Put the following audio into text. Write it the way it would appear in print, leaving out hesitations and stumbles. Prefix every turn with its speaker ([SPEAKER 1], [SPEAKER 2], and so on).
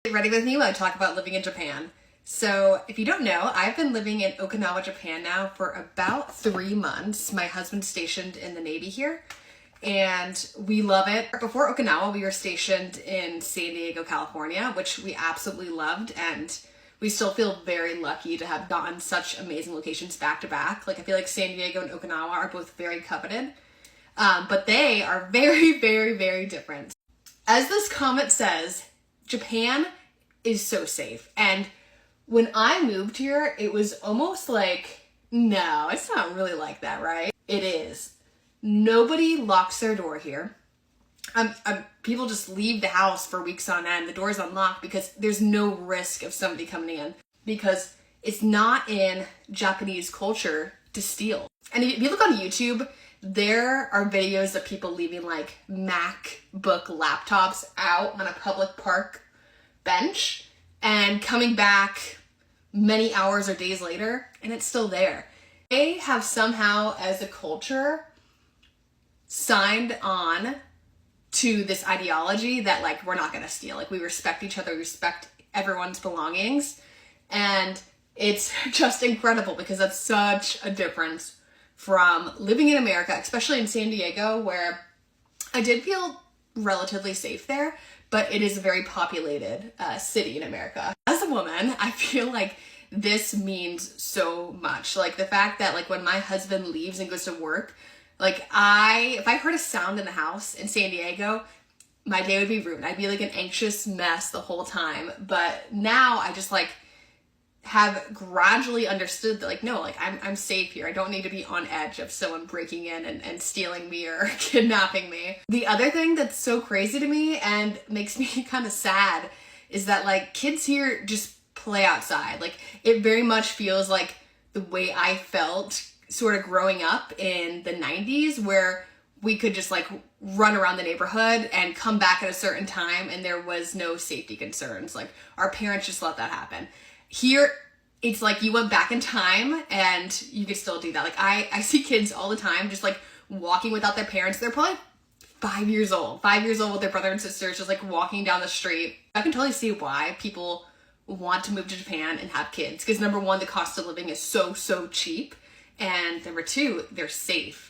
[SPEAKER 1] Get ready with me while I talk about living in Japan. So if you don't know, I've been living in Okinawa, Japan now for about 3 months. My husband's stationed in the Navy here and we love it. Before Okinawa, we were stationed in San Diego, California, which we absolutely loved, and we still feel very lucky to have gotten such amazing locations back to back. Like, I feel like San Diego and Okinawa are both very coveted, but they are very, very, very different. As this comment says, Japan is so safe. And when I moved here, it was almost like, no, it's not really like that, right? It is. Nobody locks their door here. People just leave the house for weeks on end. The door's unlocked because there's no risk of somebody coming in, because it's not in Japanese culture to steal. And if you look on YouTube, there are videos of people leaving like MacBook laptops out on a public park bench and coming back many hours or days later and it's still there. They have somehow, as a culture, signed on to this ideology that like, we're not gonna steal. Like, we respect each other, we respect everyone's belongings. And it's just incredible because that's such a difference from living in America, especially in San Diego, where I did feel relatively safe there, but it is a very populated city in America. As a woman, I feel like this means so much. Like, the fact that like when my husband leaves and goes to work, like if I heard a sound in the house in San Diego, my day would be ruined. I'd be like an anxious mess the whole time. But now I just like have gradually understood that like, no, like I'm safe here. I don't need to be on edge of someone breaking in and stealing me or kidnapping me. The other thing that's so crazy to me and makes me kind of sad is that like kids here just play outside. Like, it very much feels like the way I felt sort of growing up in the 90s, where we could just like run around the neighborhood and come back at a certain time and there was no safety concerns. Like, our parents just let that happen. Here, it's like you went back in time and you could still do that. Like, I see kids all the time just like walking without their parents. They're probably 5 years old with their brother and sisters, just like walking down the street. I can totally see why people want to move to Japan and have kids, because number one, the cost of living is so cheap, and number two, they're safe.